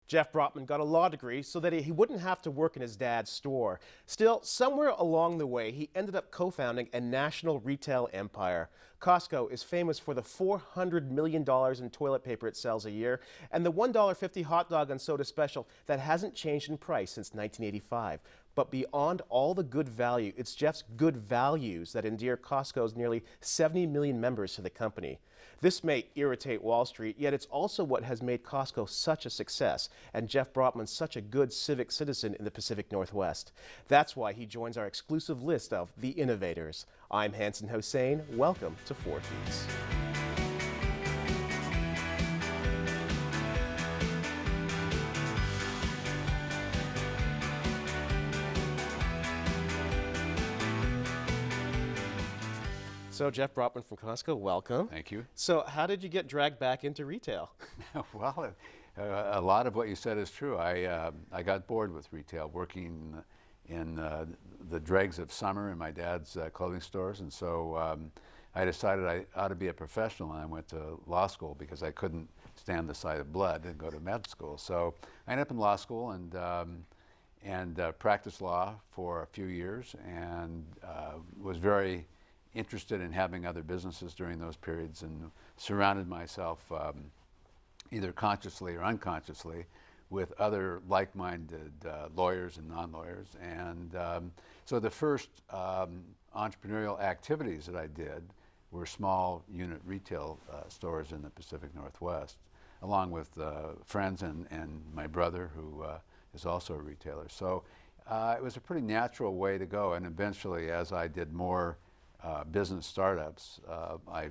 Jeff Brotman got a law degree so that he wouldn't have to work in his dad's store. Still, somewhere along the way, he ended up co-founding a national retail empire. Costco is famous for the $400 million in toilet paper it sells a year and the $1.50 hot dog and soda special that hasn't changed in price since 1985. But beyond all the good value, it's Jeff's good values that endear Costco's nearly 70 million members to the company. This may irritate Wall Street, yet it's also what has made Costco such a success and Jeff Brotman such a good civic citizen in the Pacific Northwest. That's why he joins our exclusive list of the innovators. I'm Hanson Hossein. Welcome to 4 Feeds. So Jeff Brotman from Costco, welcome. Thank you. So how did you get dragged back into retail? Well, a lot of what you said is true. I got bored with retail, working in the dregs of summer in my dad's clothing stores, and so I decided I ought to be a professional, and I went to law school because I couldn't stand the sight of blood and go to med school. So I ended up in law school and practiced law for a few years, and was very interested in having other businesses during those periods, and surrounded myself either consciously or unconsciously with other like-minded lawyers and non-lawyers. And so the first entrepreneurial activities that I did were small unit retail stores in the Pacific Northwest, along with friends and my brother, who is also a retailer. So it was a pretty natural way to go, and eventually, as I did more business startups, I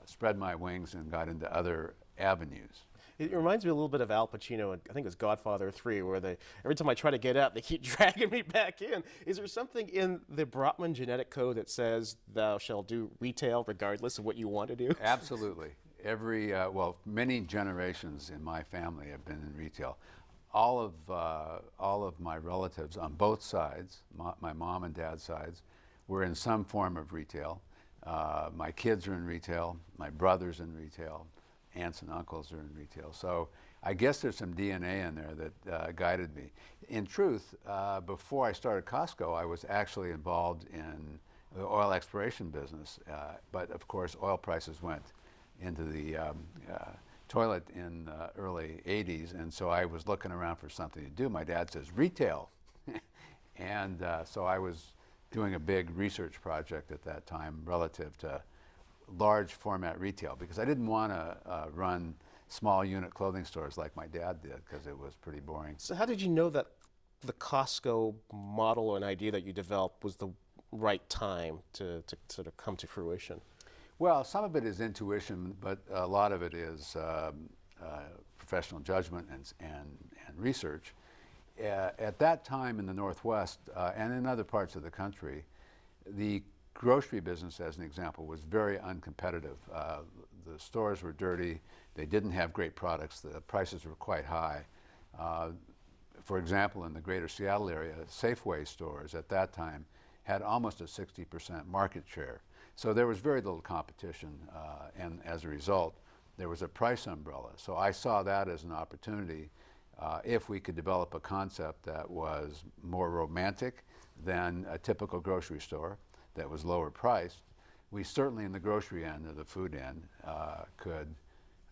spread my wings and got into other avenues. It reminds me a little bit of Al Pacino, and I think it's Godfather 3, where every time I try to get out, they keep dragging me back in. Is there something in the Brotman genetic code that says thou shalt do retail regardless of what you want to do? Absolutely. Well, many generations in my family have been in retail. All of my relatives on both sides, my mom and dad's sides, were in some form of retail. My kids are in retail, my brother's in retail, aunts and uncles are in retail. So I guess there's some DNA in there that guided me. In truth, before I started Costco, I was actually involved in the oil exploration business, but of course oil prices went into the toilet in the early 80s, and so I was looking around for something to do. My dad says, retail. And so I was doing a big research project at that time relative to large format retail, because I didn't want to run small unit clothing stores like my dad did, because it was pretty boring. So how did you know that the Costco model or an idea that you developed was the right time to sort of come to fruition? Well, some of it is intuition, but a lot of it is professional judgment and research. At that time in the Northwest and in other parts of the country, the grocery business, as an example, was very uncompetitive. The stores were dirty, they didn't have great products, the prices were quite high. For example, in the greater Seattle area, Safeway stores at that time had almost a 60% market share. So there was very little competition, and as a result, there was a price umbrella. So I saw that as an opportunity. If we could develop a concept that was more romantic than a typical grocery store, that was lower priced, we certainly in the grocery end or the food end could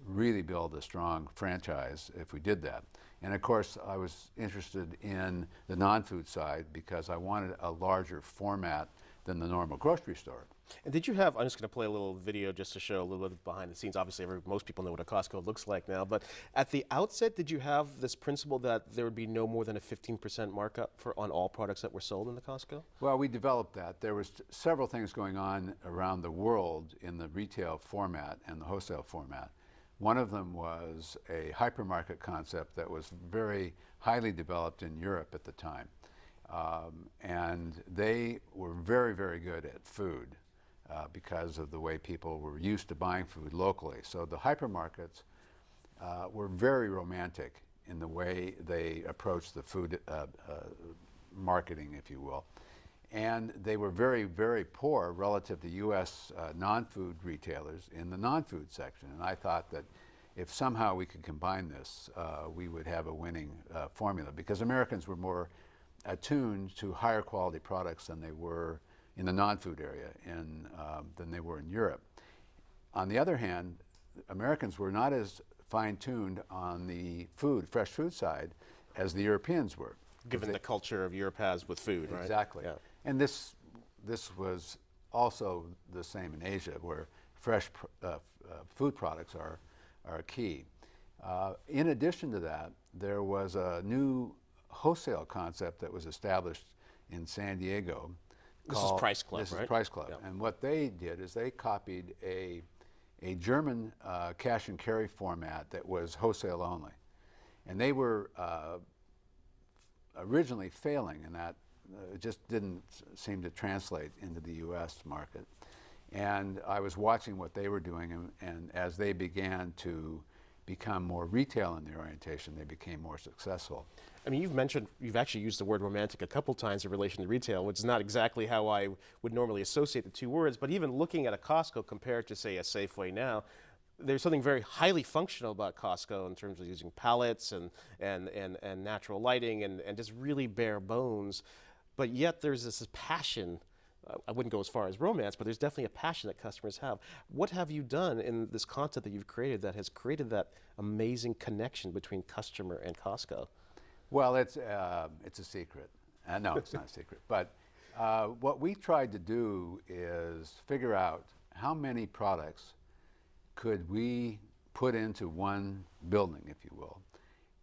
really build a strong franchise if we did that. And of course, I was interested in the non-food side because I wanted a larger format than the normal grocery store. And did you have, I'm just going to play a little video just to show a little bit behind the scenes. Obviously, most people know what a Costco looks like now, but at the outset, did you have this principle that there would be no more than a 15% markup on all products that were sold in the Costco? Well, we developed that. There was several things going on around the world in the retail format and the wholesale format. One of them was a hypermarket concept that was very highly developed in Europe at the time. And they were very, very good at food. Because of the way people were used to buying food locally. So the hypermarkets were very romantic in the way they approached the food marketing, if you will. And they were very, very poor relative to U.S. non-food retailers in the non-food section. And I thought that if somehow we could combine this, we would have a winning formula, because Americans were more attuned to higher quality products than they were in the non-food area than they were in Europe. On the other hand, Americans were not as fine-tuned on the fresh food side as the Europeans were. Given the culture of Europe has with food, right? Exactly. Yeah. And this was also the same in Asia, where fresh food products are key. In addition to that, there was a new wholesale concept that was established in San Diego. This is Price Club, right? This is Price Club. Yeah. And what they did is they copied a German cash and carry format that was wholesale only. And they were originally failing in that. It just didn't seem to translate into the U.S. market. And I was watching what they were doing, and as they began to become more retail in their orientation, they became more successful. I mean, you've actually used the word romantic a couple times in relation to retail, which is not exactly how I would normally associate the two words, but even looking at a Costco compared to, say, a Safeway now, there's something very highly functional about Costco in terms of using pallets and natural lighting and just really bare bones. But yet there's this passion. I wouldn't go as far as romance, but there's definitely a passion that customers have. What have you done in this content that you've created that has created that amazing connection between customer and Costco? Well, it's a secret. No, it's not a secret. But what we tried to do is figure out how many products could we put into one building, if you will,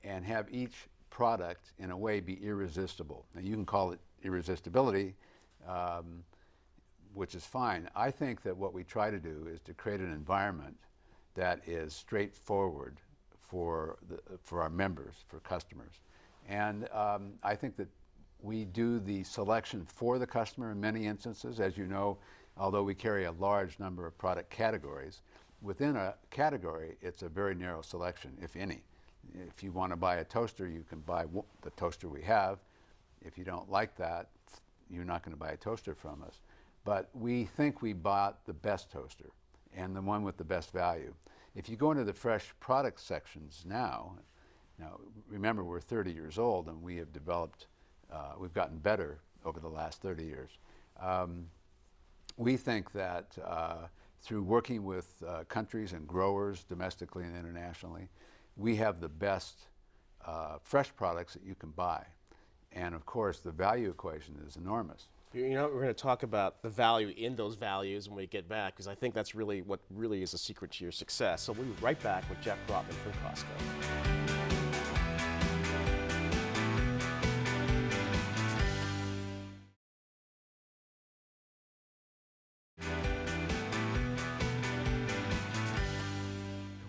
and have each product in a way be irresistible. Now, you can call it irresistibility, which is fine. I think that what we try to do is to create an environment that is straightforward for our members, for customers. And I think that we do the selection for the customer in many instances. As you know, although we carry a large number of product categories, within a category, it's a very narrow selection, if any. If you want to buy a toaster, you can buy the toaster we have. If you don't like that, you're not going to buy a toaster from us. But we think we bought the best toaster and the one with the best value. If you go into the fresh product sections now, remember, we're 30 years old and we have developed, we've gotten better over the last 30 years. We think that through working with countries and growers domestically and internationally, we have the best fresh products that you can buy. And of course, the value equation is enormous. You know, we're going to talk about the value in those values when we get back, because I think that's really what really is the secret to your success. So we'll be right back with Jeff Brotman from Costco.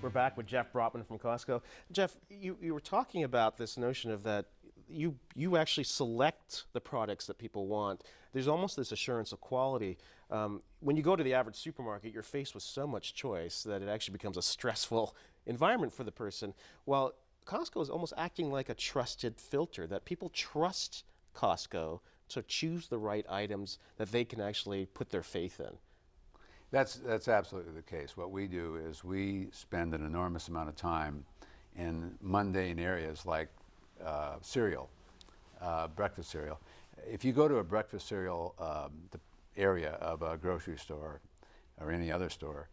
We're back with Jeff Brotman from Costco. Jeff, you were talking about this notion of that you actually select the products that people want. There's almost this assurance of quality. When you go to the average supermarket, you're faced with so much choice that it actually becomes a stressful environment for the person. While Costco is almost acting like a trusted filter, that people trust Costco to choose the right items that they can actually put their faith in. That's absolutely the case. What we do is we spend an enormous amount of time in mundane areas like cereal, breakfast cereal. If you go to a breakfast cereal area of a grocery store or any other store,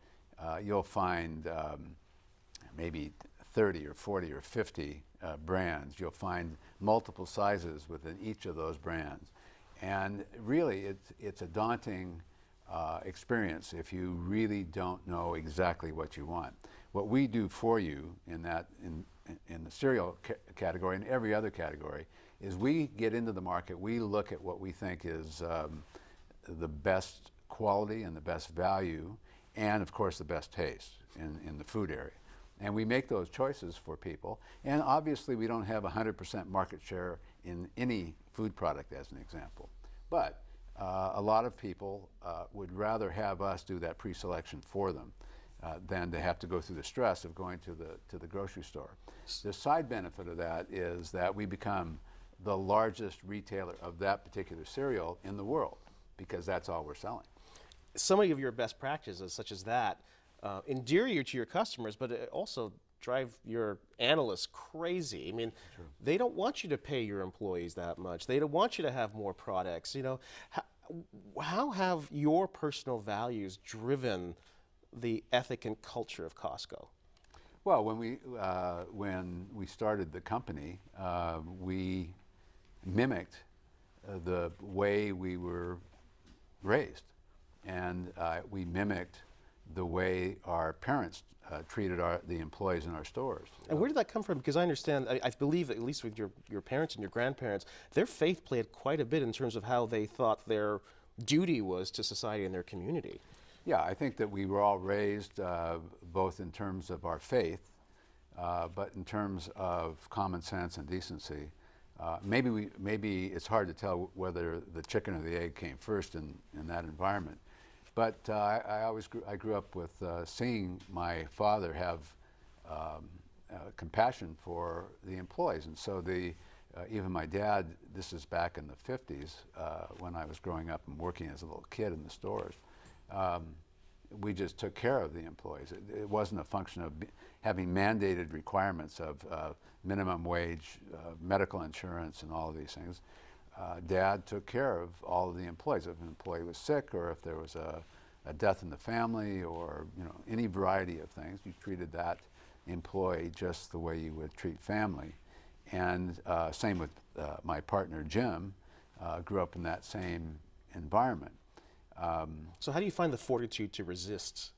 you'll find maybe 30 or 40 or 50 brands. You'll find multiple sizes within each of those brands. And really, it's a daunting experience if you really don't know exactly what you want. What we do for you in the cereal category and every other category is we get into the market, we look at what we think is the best quality and the best value, and of course the best taste in the food area. And we make those choices for people. And obviously we don't have 100% market share in any food product, as an example. But a lot of people would rather have us do that pre-selection for them than to have to go through the stress of going to the grocery store. The side benefit of that is that we become the largest retailer of that particular cereal in the world, because that's all we're selling. Some of your best practices, such as that, endear you to your customers, but it also drive your analysts crazy. I mean, they don't want you to pay your employees that much. They don't want you to have more products. You know, how have your personal values driven the ethic and culture of Costco? Well, when we started the company, we mimicked the way we were raised, and we mimicked the way our parents treated the employees in our stores. And where did that come from? Because I understand, I believe, at least with your parents and your grandparents, their faith played quite a bit in terms of how they thought their duty was to society and their community. Yeah, I think that we were all raised both in terms of our faith, but in terms of common sense and decency. Maybe it's hard to tell whether the chicken or the egg came first in that environment. But I grew up with seeing my father have compassion for the employees, and so even my dad. This is back in the '50s when I was growing up and working as a little kid in the stores. We just took care of the employees. It wasn't a function of having mandated requirements of minimum wage, medical insurance, and all of these things. Dad took care of all of the employees. If an employee was sick, or if there was a death in the family, or any variety of things, you treated that employee just the way you would treat family. And same with my partner Jim. Grew up in that same environment. So how do you find the fortitude to resist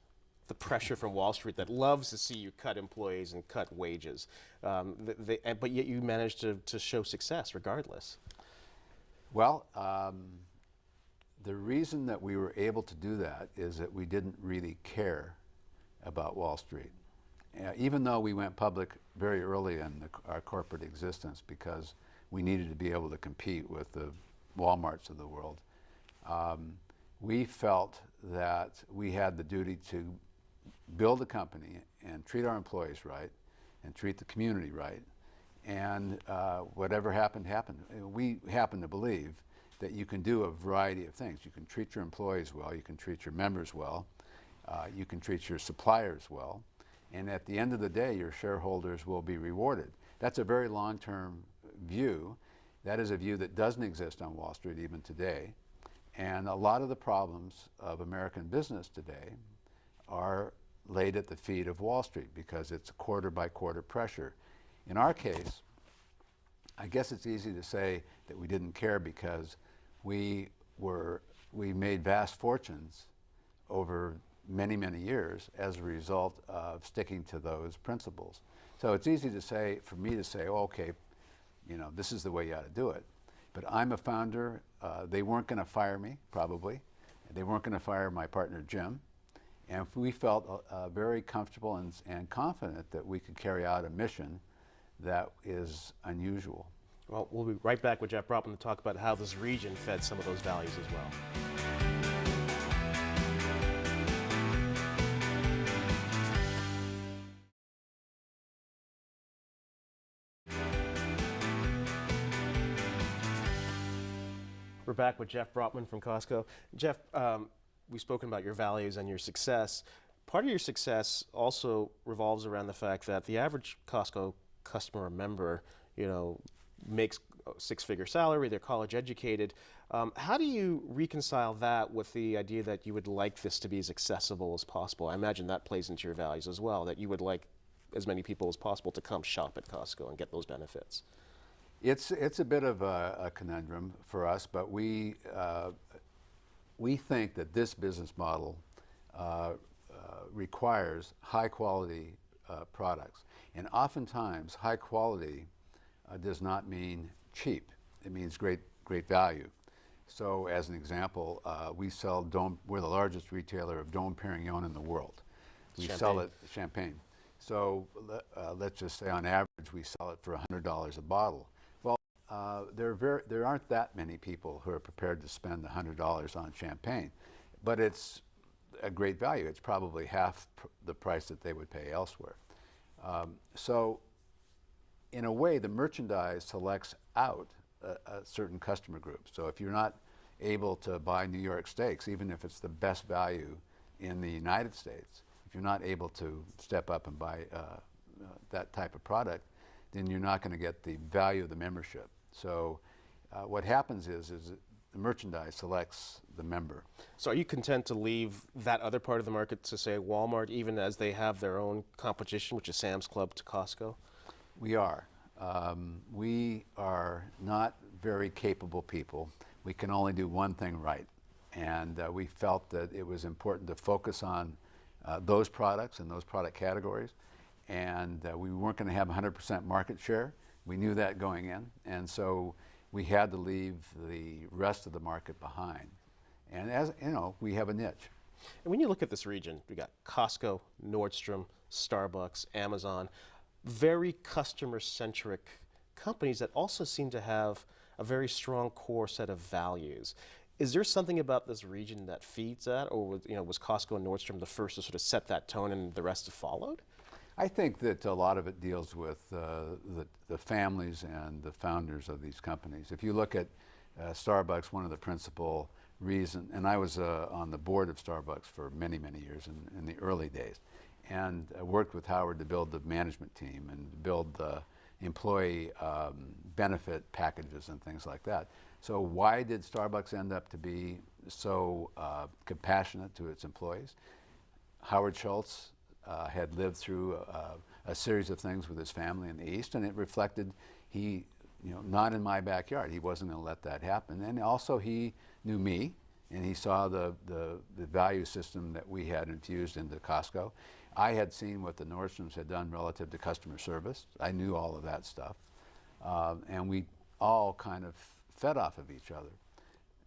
the pressure from Wall Street that loves to see you cut employees and cut wages, but yet you manage to show success regardless? Well, the reason that we were able to do that is that we didn't really care about Wall Street. Even though we went public very early in our corporate existence because we needed to be able to compete with the Walmarts of the world, we felt that we had the duty to build a company and treat our employees right and treat the community right. And whatever happened, happened. We happen to believe that you can do a variety of things. You can treat your employees well, you can treat your members well, you can treat your suppliers well, and at the end of the day, your shareholders will be rewarded. That's a very long-term view. That is a view that doesn't exist on Wall Street even today. And a lot of the problems of American business today are laid at the feet of Wall Street because it's a quarter-by-quarter pressure. In our case, I guess it's easy to say that we didn't care because we made vast fortunes over many, many years as a result of sticking to those principles. So it's easy to say, for me to say, oh, okay, this is the way you ought to do it. But I'm a founder. They weren't going to fire me, probably. They weren't going to fire my partner, Jim. And we felt very comfortable and confident that we could carry out a mission that is unusual. Well, we'll be right back with Jeff Brotman to talk about how this region fed some of those values as well. We're back with Jeff Brotman from Costco. Jeff, we've spoken about your values and your success. Part of your success also revolves around the fact that the average Costco customer or member, makes a six-figure salary, they're college educated. How do you reconcile that with the idea that you would like this to be as accessible as possible? I imagine that plays into your values as well, that you would like as many people as possible to come shop at Costco and get those benefits. It's a bit of a conundrum for us, but we think that this business model requires high-quality products. And oftentimes, high quality does not mean cheap. It means great value. So as an example, we're the largest retailer of Dom Perignon in the world. We sell it, champagne. So let's just say on average we sell it for $100 a bottle. Well, there aren't that many people who are prepared to spend $100 on champagne, but it's a great value. It's probably half the price that they would pay elsewhere. So in a way, the merchandise selects out a certain customer group. So if you're not able to buy New York steaks, even if it's the best value in the United States, if you're not able to step up and buy that type of product, then you're not going to get the value of the membership. So what happens is the merchandise selects the member. So are you content to leave that other part of the market to, say, Walmart, even as they have their own competition, which is Sam's Club to Costco? We are. We are not very capable people. We can only do one thing right. And we felt that it was important to focus on those products and those product categories. And we weren't going to have 100% market share. We knew that going in. And so we had to leave the rest of the market behind. And as you know, we have a niche. And when you look at this region, we got Costco, Nordstrom, Starbucks, Amazon, very customer-centric companies that also seem to have a very strong core set of values. Is there something about this region that feeds that, or was Costco and Nordstrom the first to sort of set that tone and the rest have followed? I think that a lot of it deals with the families and the founders of these companies. If you look at Starbucks, one of the principal reasons, and I was on the board of Starbucks for many, many years in the early days, and worked with Howard to build the management team and build the employee benefit packages and things like that. So why did Starbucks end up to be so compassionate to its employees? Howard Schultz had lived through a series of things with his family in the East, and it reflected not in my backyard. He wasn't going to let that happen. And also he knew me, and he saw the value system that we had infused into Costco. I had seen what the Nordstroms had done relative to customer service. I knew all of that stuff. And we all kind of fed off of each other.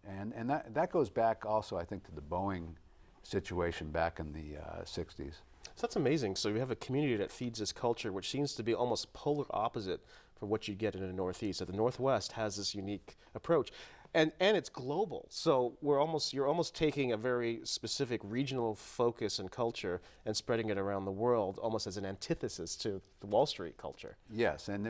And that goes back also, I think, to the Boeing situation back in the 60s. So that's amazing. So you have a community that feeds this culture, which seems to be almost polar opposite for what you get in the Northeast. So the Northwest has this unique approach. And it's global. So you're almost taking a very specific regional focus and culture and spreading it around the world, almost as an antithesis to the Wall Street culture. Yes, and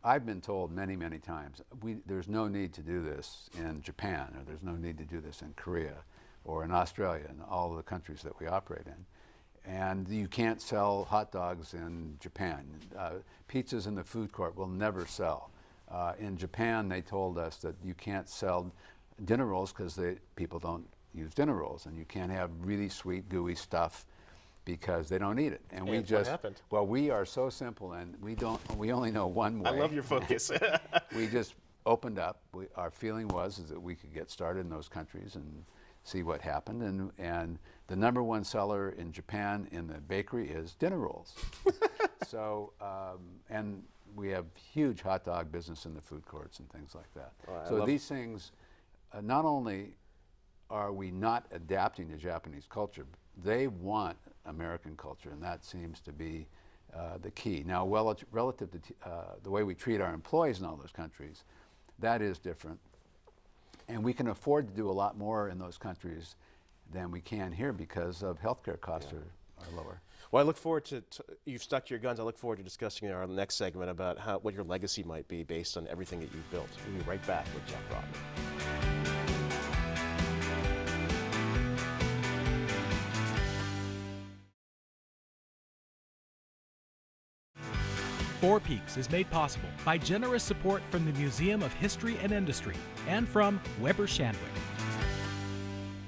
I've been told many, many times, there's no need to do this in Japan, or there's no need to do this in Korea, or in Australia, and all of the countries that we operate in. And you can't sell hot dogs in Japan. Pizzas in the food court will never sell. In Japan, they told us that you can't sell dinner rolls because people don't use dinner rolls, and you can't have really sweet, gooey stuff because they don't eat it. And we just, what happened? Well, we are so simple, and we only know one way. I love your focus. We just opened up. Our feeling was that we could get started in those countries and see what happened. And the #1 seller in Japan in the bakery is dinner rolls. So, and we have huge hot dog business in the food courts and things like that. Oh, so these things, not only are we not adapting to Japanese culture, they want American culture, and that seems to be the key. Now, relative to the way we treat our employees in all those countries, that is different. And we can afford to do a lot more in those countries than we can here because of healthcare costs are lower. Well, I look forward to you've stuck to your guns. I look forward to discussing in our next segment about what your legacy might be based on everything that you've built. We'll be right back with Jeff Brotman. 4 Peaks is made possible by generous support from the Museum of History and Industry and from Weber Shandwick.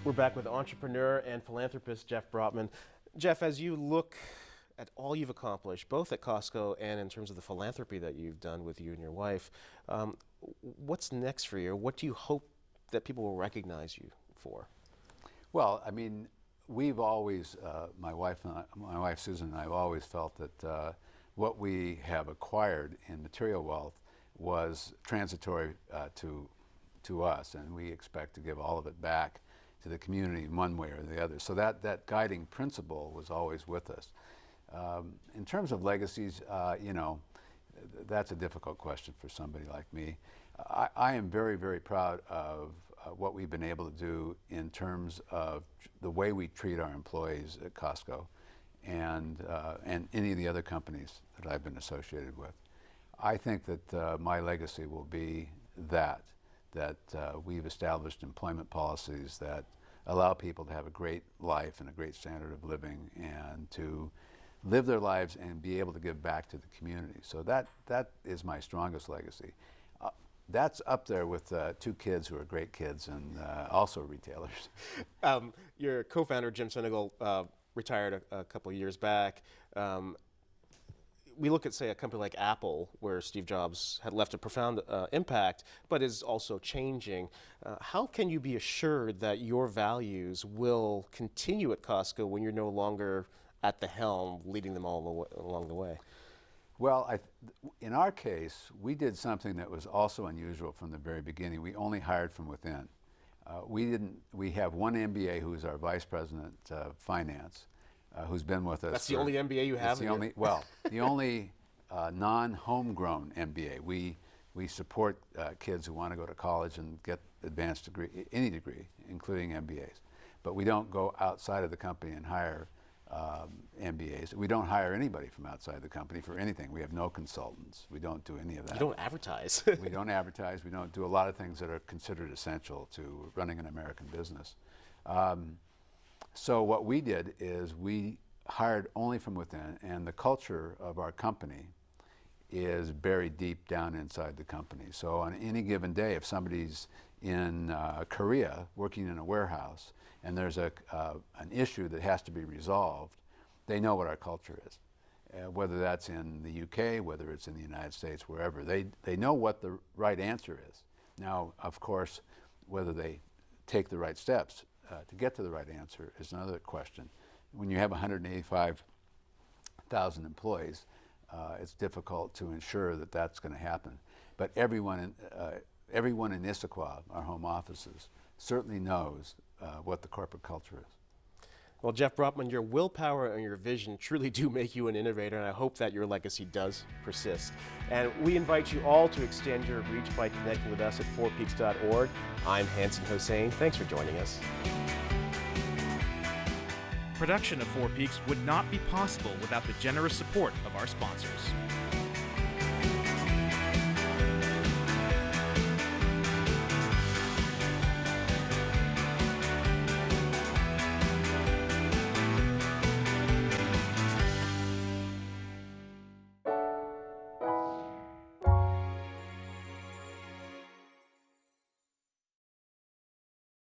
We're back with entrepreneur and philanthropist Jeff Brotman. Jeff, as you look at all you've accomplished, both at Costco and in terms of the philanthropy that you've done with you and your wife, what's next for you? What do you hope that people will recognize you for? Well, I mean, we've always, my wife Susan and I have always felt that what we have acquired in material wealth was transitory to us, and we expect to give all of it back to the community in one way or the other. So that guiding principle was always with us. In terms of legacies, that's a difficult question for somebody like me. I am very, very proud of what we've been able to do in terms of the way we treat our employees at Costco and any of the other companies that I've been associated with. I think that my legacy will be that we've established employment policies that allow people to have a great life and a great standard of living, and to live their lives and be able to give back to the community. So that is my strongest legacy. That's up there with 2 kids who are great kids and also retailers. Your co-founder, Jim Senegal, retired a couple of years back. We look at, say, a company like Apple, where Steve Jobs had left a profound impact, but is also changing. How can you be assured that your values will continue at Costco when you're no longer at the helm, leading them all along the way? Well, in our case, we did something that was also unusual from the very beginning. We only hired from within. We have one MBA who is our vice president of finance, who's been with us. That's the only MBA you have? The only non-homegrown MBA. We support kids who want to go to college and get advanced degree, any degree, including MBAs. But we don't go outside of the company and hire MBAs. We don't hire anybody from outside the company for anything. We have no consultants. We don't do any of that. You don't advertise. We don't advertise. We don't do a lot of things that are considered essential to running an American business. So what we did is we hired only from within, and the culture of our company is buried deep down inside the company. So on any given day, if somebody's in Korea working in a warehouse and there's an issue that has to be resolved, they know what our culture is. Whether that's in the UK, whether it's in the United States, wherever, they know what the right answer is. Now, of course, whether they take the right steps to get to the right answer is another question. When you have 185,000 employees, it's difficult to ensure that that's going to happen. But everyone in Issaquah, our home offices, certainly knows what the corporate culture is. Well, Jeff Brotman, your willpower and your vision truly do make you an innovator, and I hope that your legacy does persist. And we invite you all to extend your reach by connecting with us at 4peaks.org. I'm Hanson Hossein. Thanks for joining us. Production of 4 Peaks would not be possible without the generous support of our sponsors.